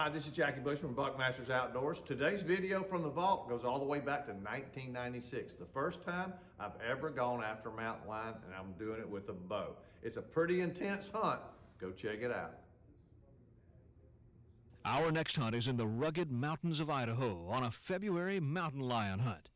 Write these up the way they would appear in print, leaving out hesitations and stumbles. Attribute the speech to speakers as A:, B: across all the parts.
A: Hi, this is Jackie Bushman from Buckmasters Outdoors. Today's video from the vault goes all the way back to 1996. The first time I've ever gone after a mountain lion, and I'm doing it with a bow. It's a pretty intense hunt. Go check it out.
B: Our next hunt is in the rugged mountains of Idaho on a February mountain lion hunt.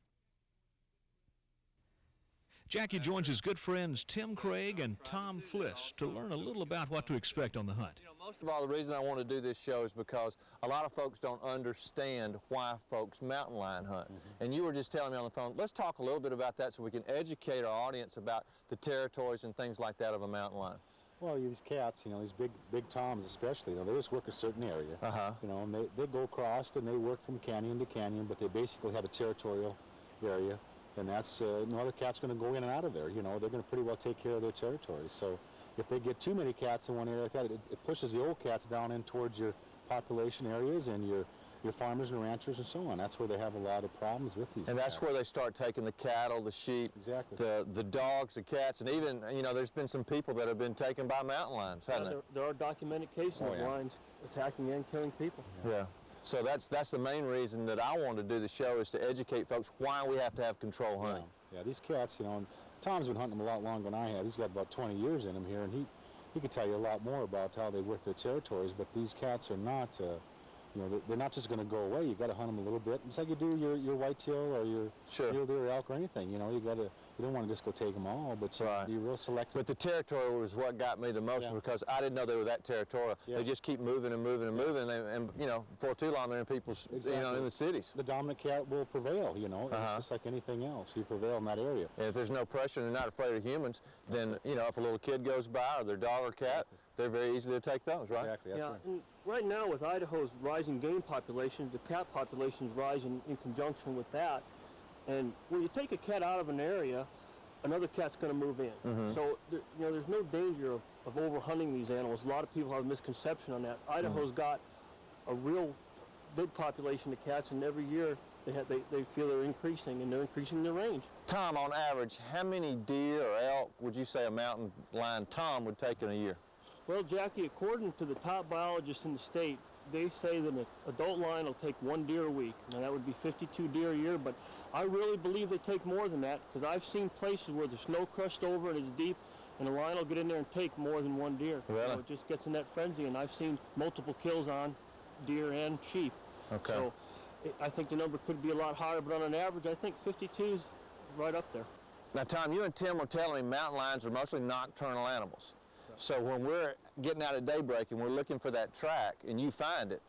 B: Jackie joins his good friends Tim Craig and Tom Fliss to learn a little about what to expect on the hunt.
C: Most of all, the reason I want to do this show is because a lot of folks don't understand why folks mountain lion hunt. And you were just telling me on the phone, let's talk a little bit about that so we can educate our audience about the territories and things like that of a mountain lion.
D: Well, these cats, these big toms especially, they just work a certain area. And they go across and they work from canyon to canyon, but they basically have a territorial area. And that's, no other cat's going to go in and out of there. They're going to pretty well take care of their territory. So if they get too many cats in one area like that, it pushes the old cats down in towards your population areas and your farmers and ranchers and so on. That's where they have a lot of problems with these
C: And
D: cats.
C: that's where they start taking the cattle, the sheep,
D: exactly.
C: the dogs, the cats, and even, there's been some people that have been taken by mountain lions, haven't there?
E: There are documented cases of lions attacking and killing people.
C: Yeah. So that's the main reason that I wanted to do the show, is to educate folks why we have to have control hunting.
D: Yeah, these cats, and Tom's been hunting them a lot longer than I have. He's got about 20 years in him here, and he could tell you a lot more about how they work their territories, but these cats are not, they're not just going to go away. You got to hunt them a little bit. It's like you do your whitetail or your mule deer or elk or anything. You don't want to just go take them all, but you're real selective.
C: But the territory was what got me the most, because I didn't know they were that territorial. They just keep moving and moving and moving, and before too long they're in people's, in the cities.
D: The dominant cat will prevail. Just like anything else. You prevail in that area.
C: And if there's no pressure and they're not afraid of humans, then if a little kid goes by or their dog or cat, they're very easy to take those, right?
D: Exactly. That's right.
E: And right now with Idaho's rising game population, the cat population is rising in conjunction with that. And when you take a cat out of an area, another cat's going to move in. So there's no danger of overhunting these animals. A lot of people have a misconception on that. Idaho's got a real big population of cats, and every year they feel they're increasing, and they're increasing their range.
C: Tom, on average, how many deer or elk would you say a mountain lion Tom would take in a year?
E: Well, Jackie, according to the top biologists in the state, they say that an adult lion will take 1 deer a week. Now that would be 52 deer a year, but I really believe they take more than that, because I've seen places where the snow crushed over and it's deep, and the lion will get in there and take more than 1 deer.
C: Really?
E: It just gets in that frenzy, and I've seen multiple kills on deer and sheep.
C: Okay.
E: So I think the number could be a lot higher, but on an average, I think 52 is right up there.
C: Now, Tom, you and Tim were telling me mountain lions are mostly nocturnal animals. So when we're getting out at daybreak and we're looking for that track and you find it,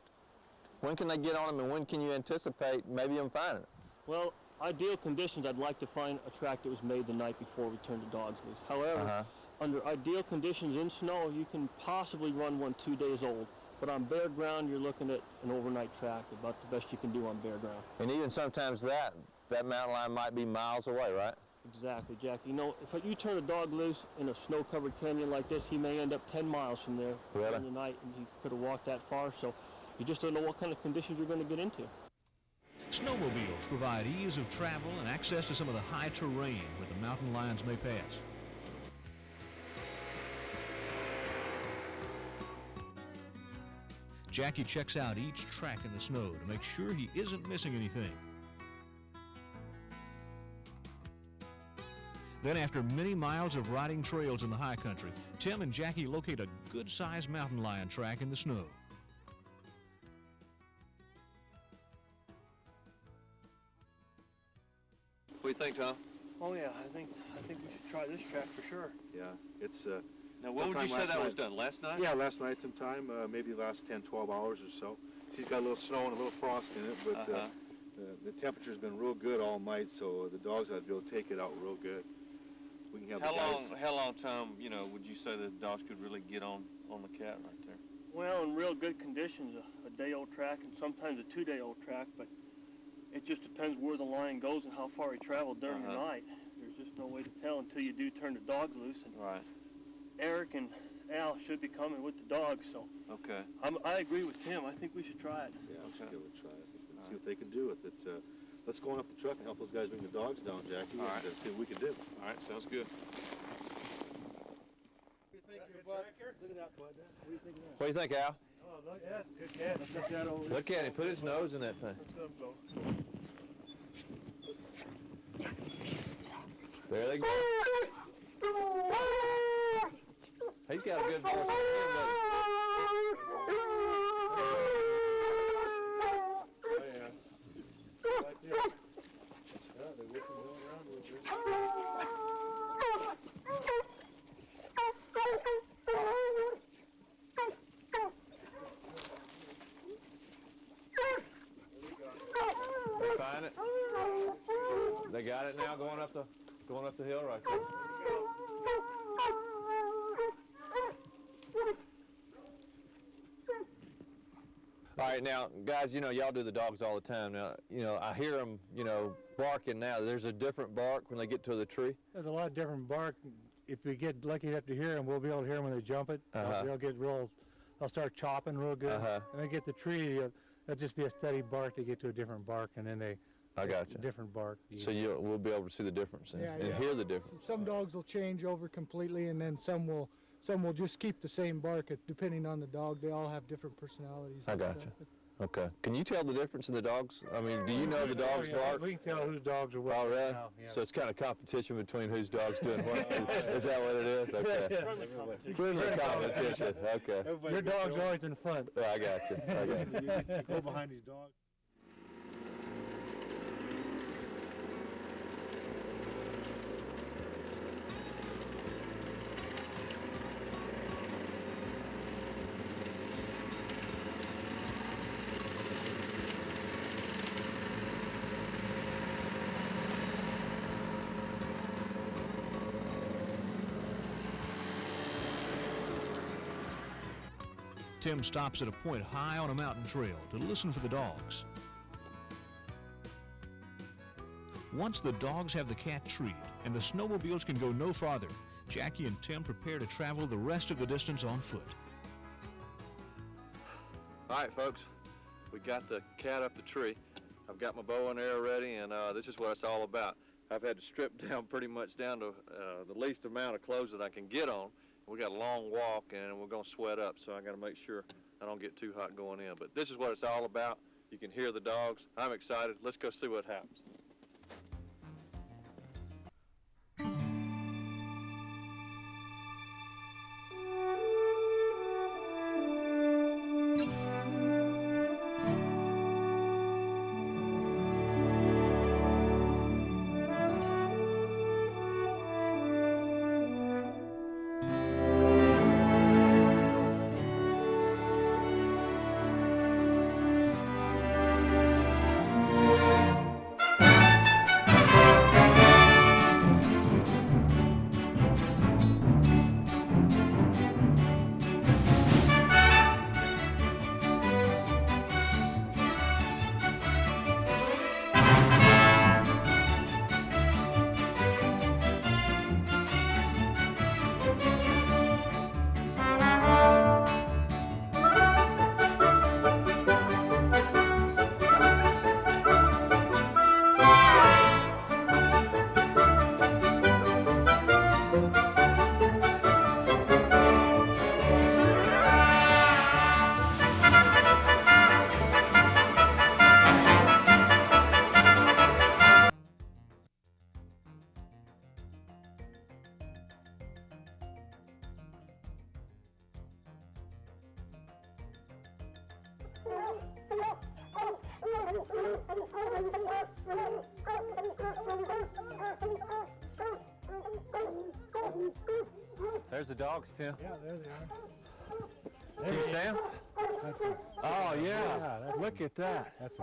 C: when can they get on them, and when can you anticipate maybe them finding it?
E: Well, ideal conditions, I'd like to find a track that was made the night before we turn the dogs loose. However, under ideal conditions in snow, you can possibly run one 2 days old. But on bare ground, you're looking at an overnight track, about the best you can do on bare ground.
C: And even sometimes that mountain lion might be miles away, right?
E: Exactly, Jackie. If you turn a dog loose in a snow-covered canyon like this, he may end up 10 miles from there in the night, and he could have walked that far. So you just don't know what kind of conditions you're going to get into.
B: Snowmobiles provide ease of travel and access to some of the high terrain where the mountain lions may pass. Jackie checks out each track in the snow to make sure he isn't missing anything. Then, after many miles of riding trails in the high country, Tim and Jackie locate a good-sized mountain lion track in the snow.
C: What do you think, Tom?
E: Oh yeah, I think we should try this track for sure.
F: Yeah, it's
G: Now, when would you say that was done? Last night?
F: Yeah, last night sometime, maybe the last 10, 12 hours or so. He's got a little snow and a little frost in it, but the temperature's been real good all night, so the dogs ought to be able to take it out real good. We can have
G: How long, Tom, would you say the dogs could really get on the cat right there?
E: Well, in real good conditions, a day-old track and sometimes a 2-day-old track, but it just depends where the lion goes and how far he traveled during the night. There's just no way to tell until you do turn the dogs loose. And
G: right.
E: Eric and Al should be coming with the dogs, so
G: okay.
E: I agree with Tim. I think we should try it.
F: Yeah, we should give it a try. Let's see what they can do with it. Let's go on up the truck and help those guys bring the dogs down, Jackie, and see what we can do.
G: All right, sounds good.
C: What do you think, Al?
E: look, yeah, good cat. Let's get that over.
C: Look at him, put his nose in that thing. There they go. He's got a good voice on him, doesn't They find it. They got it now, going up the hill right there. All right, now, guys, you know, y'all do the dogs all the time. Now, you know, I hear them, you know, barking now. There's a different bark when they get to the tree.
H: There's a lot of different bark. If we get lucky enough to hear them, we'll be able to hear them when they jump it. They'll get real, they'll start chopping real good. And they get the tree, it'll just be a steady bark. They get to a different bark, and then they
C: I got you.
H: Different bark.
C: So we'll be able to see the difference and hear the difference.
I: Some dogs will change over completely, and then some will just keep the same bark. Depending on the dog, they all have different personalities.
C: I got you. Okay. Can you tell the difference in the dogs? I mean, do you know the dogs bark?
H: We can tell whose dogs are what.
C: Oh, really?
H: Now, yeah.
C: So it's kind of competition between whose dog's doing what? Is that what it is? Okay. Friendly competition. Okay.
H: Your dog's always in front.
C: I got you. I got you.
D: You go behind these dogs.
B: Tim stops at a point high on a mountain trail to listen for the dogs. Once the dogs have the cat treed and the snowmobiles can go no farther, Jackie and Tim prepare to travel the rest of the distance on foot.
C: All right, folks, we got the cat up the tree. I've got my bow and arrow ready, and this is what it's all about. I've had to strip down pretty much down to the least amount of clothes that I can get on. We got a long walk, and we're going to sweat up, so I got to make sure I don't get too hot going in. But this is what it's all about. You can hear the dogs. I'm excited. Let's go see what happens. There's the dogs, Tim.
H: Yeah, there they are.
C: Can you see them? Oh, yeah. Look at that.
H: That's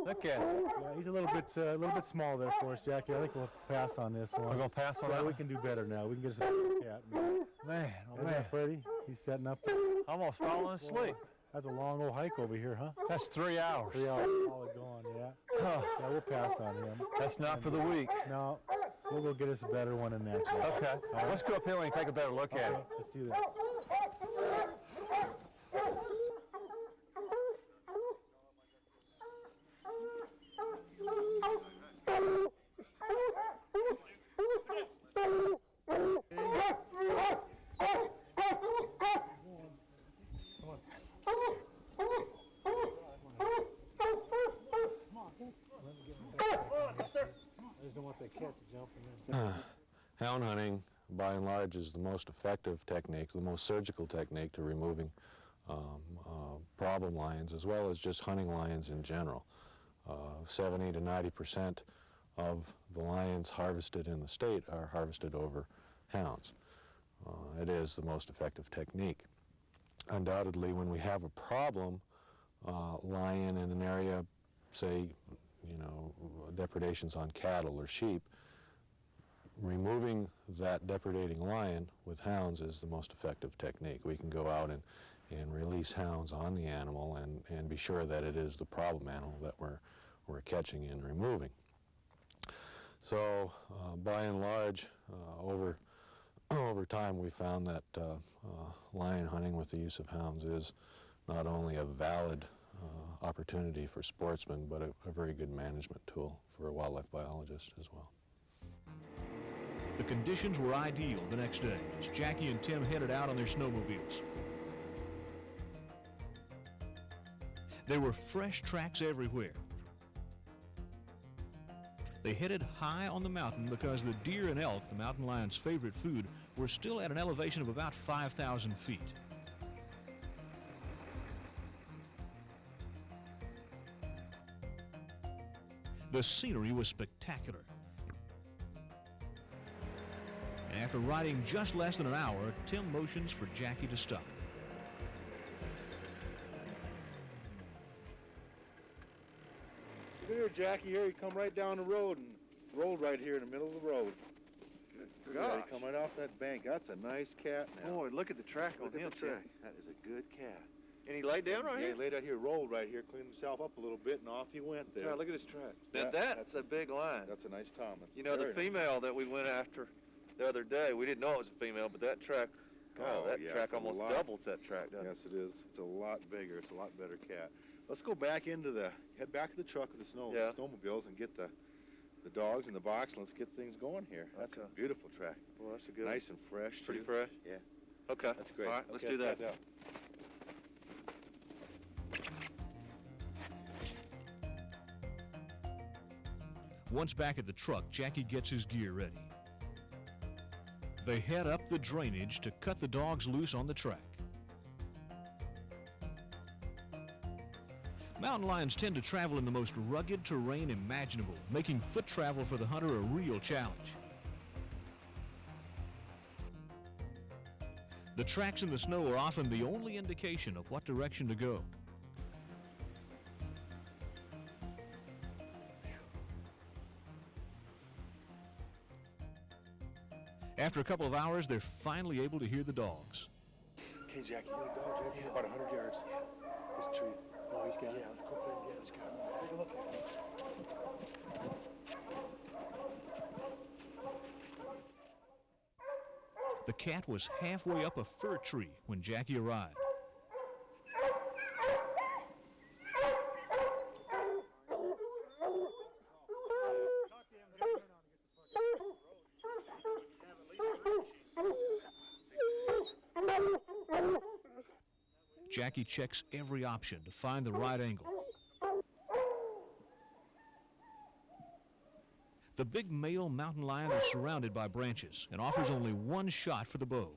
C: Look at it.
H: Yeah, he's a little bit small there for us, Jackie. I think we'll pass on this one.
C: We're going to pass on
H: Yeah,
C: that
H: we
C: one?
H: can do better now. We can get us a cat.
C: Man, oh
H: Isn't
C: man.
H: that pretty? He's setting up.
C: Almost falling asleep.
H: That's a long old hike over here, huh?
C: That's 3 hours.
H: 3 hours solid going, yeah. Yeah, we'll pass on him.
C: That's not for the weak.
H: No, we'll go get us a better one than that.
C: Okay. Let's go up here and take a better look at it.
H: Let's do that.
C: Hound hunting, by and large, is the most effective technique, the most surgical technique to removing problem lions, as well as just hunting lions in general. 70 to 90% of the lions harvested in the state are harvested over hounds. It is the most effective technique. Undoubtedly, when we have a problem lion in an area, say, depredations on cattle or sheep, removing that depredating lion with hounds is the most effective technique. We can go out and release hounds on the animal and be sure that it is the problem animal that we're catching and removing. So by and large, over time we found that lion hunting with the use of hounds is not only a valid opportunity for sportsmen, but a very good management tool for a wildlife biologist as well.
B: The conditions were ideal the next day as Jackie and Tim headed out on their snowmobiles. There were fresh tracks everywhere. They headed high on the mountain because the deer and elk, the mountain lion's favorite food, were still at an elevation of about 5,000 feet. The scenery was spectacular. And after riding just less than an hour, Tim motions for Jackie to stop.
F: Here, Jackie, here, you come right down the road and rolled right here in the middle of the road.
G: Good
F: Yeah,
G: gosh.
F: you come right off that bank. That's a nice cat now.
G: Boy, look at the track on
F: Look at
G: him,
F: the track.
G: Tim.
F: That is a good cat.
G: And he laid down right
F: Yeah,
G: here?
F: he laid out here, rolled right here, cleaned himself up a little bit, and off he went there.
G: Yeah, look at his track.
F: Yeah,
G: Now that's a big line.
F: That's a nice tom. That's
G: You know, the
F: very nice.
G: female that we went after the other day, we didn't know it was a female, but that track,
F: Oh,
G: that
F: yeah,
G: track
F: it's a
G: almost
F: lot.
G: doubles that track, doesn't it?
F: Yes, it is. It's a lot bigger. It's a lot better cat. Let's go back head back to the truck with the snowmobiles and get the dogs in the box, and let's get things going here. That's
G: Okay.
F: a beautiful track.
G: Well, that's a good
F: Nice and fresh,
G: Pretty
F: too.
G: fresh?
F: Yeah.
G: Okay.
F: That's great.
G: All right, let's
F: Okay,
G: do that.
F: head out.
B: Once back at the truck, Jackie gets his gear ready. They head up the drainage to cut the dogs loose on the track. Mountain lions tend to travel in the most rugged terrain imaginable, making foot travel for the hunter a real challenge. The tracks in the snow are often the only indication of what direction to go. After a couple of hours, they're finally able to hear the dogs.
F: Okay, Jackie, you got dogs right here, about 100 yards. This tree. Oh, he's got it. Yeah, let's go play. Yeah, let's go. Take a look at it.
B: The cat was halfway up a fir tree when Jackie arrived. Jackie checks every option to find the right angle. The big male mountain lion is surrounded by branches and offers only one shot for the bow.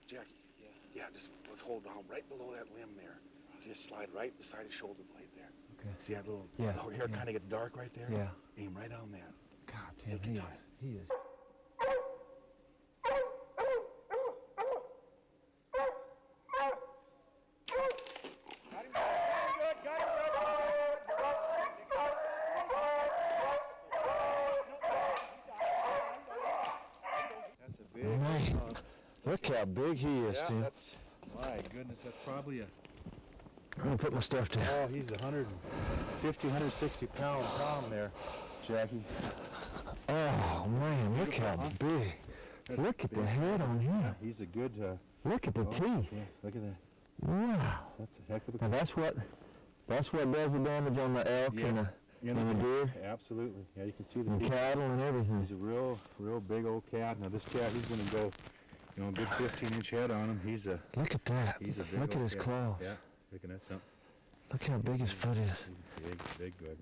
F: Jackie, yeah, just let's hold down right below that limb there. Just slide right beside his shoulder blade there.
H: Okay.
F: See that little hair
H: yeah.
F: kind of gets dark right there?
H: Yeah.
F: Aim right on that.
H: God,
F: Take your time.
H: He is.
C: Look how big he is,
D: Yeah,
C: Tim.
D: that's, my goodness, that's probably a,
C: I'm gonna put my stuff down.
D: oh, he's 150, 160 pound Tom there, Jackie.
C: Oh man, look how big. Look at the head on him.
D: He's a good,
C: Look at the teeth.
D: yeah, look at that.
C: Wow.
D: That's a heck of a
C: Now that's what does the damage on the elk and the deer
D: Absolutely. Yeah, you can see the
C: and
D: teeth.
C: cattle and everything.
D: He's a real big old cat. Now this cat, he's gonna go, you know, a good 15-inch head on him. He's a
C: Look at that.
D: He's a big
C: Look at
D: old
C: his
D: cat.
C: claws.
D: Yeah, looking at something.
C: Look how big his foot is.
D: He's big bugger.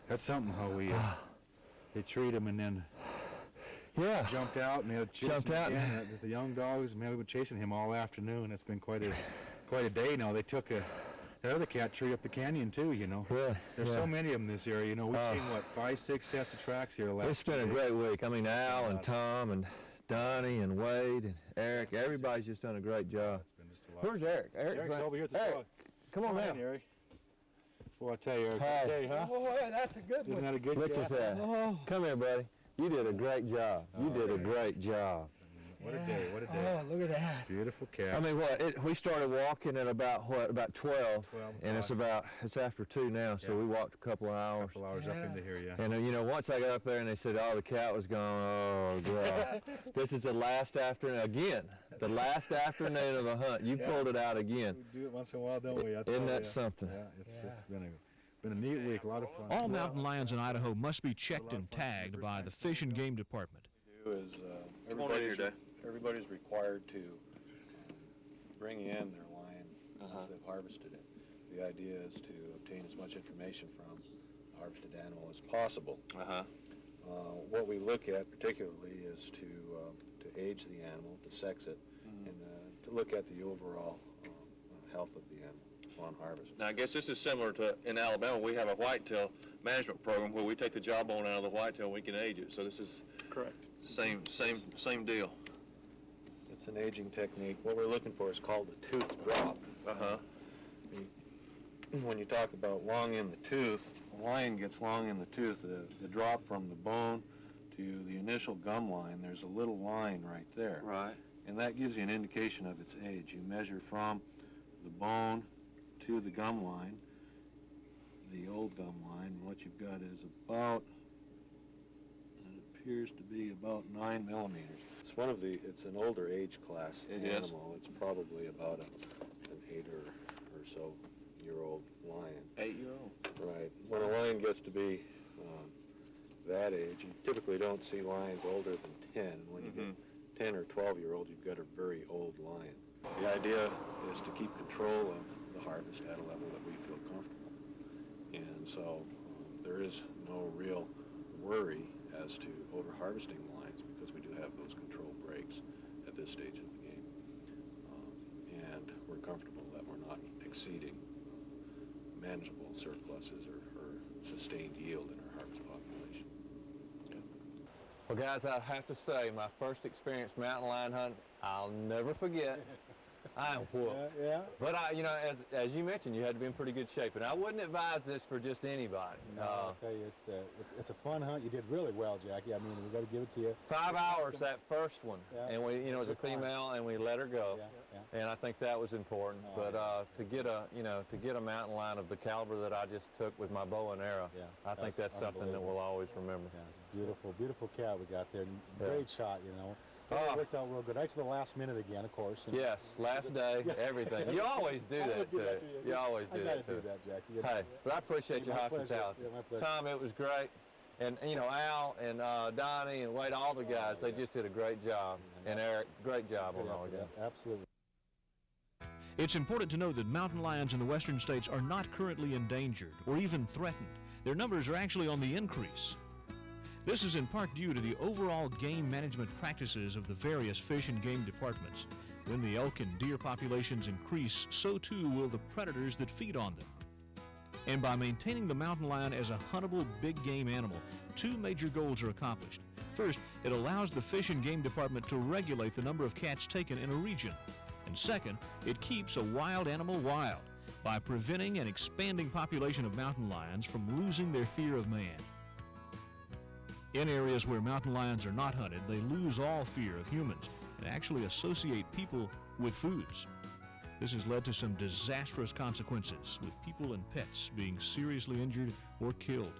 D: That's something how we they treat him and then
C: Yeah.
D: jumped out and they would chase
C: Jumped
D: him
C: out
D: again. The young dogs, man, we've been chasing him all afternoon. It's been quite a day now. They took the other cat tree up the canyon too, you know.
C: Yeah.
D: There's so many of them this area, you know. We've seen what, 5, 6 sets of tracks here last
C: It's been a
D: 2 days.
C: great week. I mean, Al and Tom and Donnie and Wade and Eric, everybody's just done a great job.
D: It's been just a lot.
C: Where's Eric?
D: Eric's over here at the
C: Eric,
D: dog.
C: come on
D: in,
C: now.
D: Eric. Boy, I tell you, Eric,
C: Hi.
D: good day, huh?
I: Oh, that's a good
D: Isn't that a good
C: Look
D: cat?
C: at that.
I: Oh,
C: Come here, buddy. You did a great job. You did a great job.
D: What a day, what a day.
I: oh, look at that.
D: Beautiful cat.
C: I mean, we started walking at about 12,
D: 12
C: and it's after 2 now, so
D: Yeah.
C: we walked a couple of
D: a
C: hours.
D: couple hours up into here, yeah.
C: And you know, once I got up there and they said, oh, the cat was gone, oh, God. This is the last afternoon, again, the last afternoon of the hunt. You pulled it out again.
D: We do it once in a while, don't we?
C: Isn't that something?
D: Yeah, it's been a neat week, a lot of fun.
B: All mountain lions in Idaho must be checked and tagged by the Fish and Game Department.
J: Is everybody's required to bring in their lion once they've harvested it. The idea is to obtain as much information from the harvested animal as possible. What we look at particularly is to age the animal, to sex it, and to look at the overall health of the animal on harvest.
G: Now, I guess this is similar to, in Alabama, we have a whitetail management program where we take the jawbone out of the whitetail and we can age it. So this is
E: Correct.
G: same deal.
J: It's an aging technique. What we're looking for is called the tooth drop. When you talk about long in the tooth, a lion gets long in the tooth. The drop from the bone to the initial gum line, there's a little line right there.
G: Right.
J: And that gives you an indication of its age. You measure from the bone to the gum line, the old gum line, and what you've got is about, it appears to be about 9 millimeters. It's an older age class animal. It's probably about an 8 or so year old lion.
G: 8-year-old.
J: Right. When a lion gets to be that age, you typically don't see lions older than 10. When you get 10 or 12-year-old, you've got a very old lion. The idea is to keep control of the harvest at a level that we feel comfortable. And so there is no real worry as to over-harvesting lions because we do have those control breaks at this stage of the game. And we're comfortable that we're not exceeding manageable surpluses or sustained yield in our harvest population.
C: Well, guys, I have to say, my first experience mountain lion hunting, I'll never forget. I am whooped.
D: Yeah.
C: But you know, as you mentioned, you had to be in pretty good shape, and I wouldn't advise this for just anybody.
D: No, I'll tell you, it's a fun hunt. You did really well, Jackie. I mean, we got to give it to you.
C: 5 hours that first one,
D: Yeah.
C: and we, you know, it was a female, and we let her go.
D: Yeah.
C: And I think that was important. But to get a mountain lion of the caliber that I just took with my bow and arrow, I think that's something that we'll always remember.
D: Yeah, it's a beautiful, beautiful cat we got there. Great shot, you know.
C: Oh.
D: It worked out real good. Right to the last minute again, of course. And
C: Yes, last day, everything. You always do that, too. You always do that, too.
D: I gotta do that, Jackie.
C: Hey, but I appreciate your
D: My pleasure.
C: hospitality.
D: Yeah, my pleasure.
C: Tom, it was great. And, you know, Al and Donnie and Wade, all the guys, they just did a great job. And Eric, great job on all of you.
D: Absolutely.
B: It's important to know that mountain lions in the western states are not currently endangered or even threatened. Their numbers are actually on the increase. This is in part due to the overall game management practices of the various fish and game departments. When the elk and deer populations increase, so too will the predators that feed on them. And by maintaining the mountain lion as a huntable big game animal, 2 major goals are accomplished. First, it allows the Fish and Game Department to regulate the number of cats taken in a region. And second, it keeps a wild animal wild by preventing an expanding population of mountain lions from losing their fear of man. In areas where mountain lions are not hunted, they lose all fear of humans, and actually associate people with foods. This has led to some disastrous consequences, with people and pets being seriously injured or killed.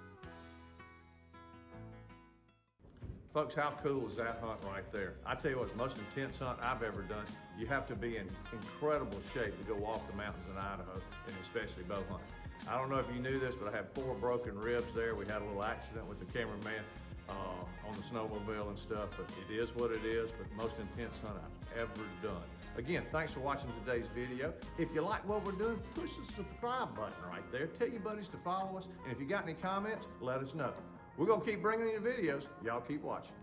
A: Folks, how cool is that hunt right there? I tell you what, it's the most intense hunt I've ever done. You have to be in incredible shape to go off the mountains in Idaho, and especially bow hunting. I don't know if you knew this, but I had 4 broken ribs there. We had a little accident with the cameraman on the snowmobile and stuff, but it is what it is, but the most intense hunt I've ever done. Again, thanks for watching today's video. If you like what we're doing, push the subscribe button right there. Tell your buddies to follow us, and if you got any comments, let us know. We're gonna keep bringing you videos. Y'all keep watching.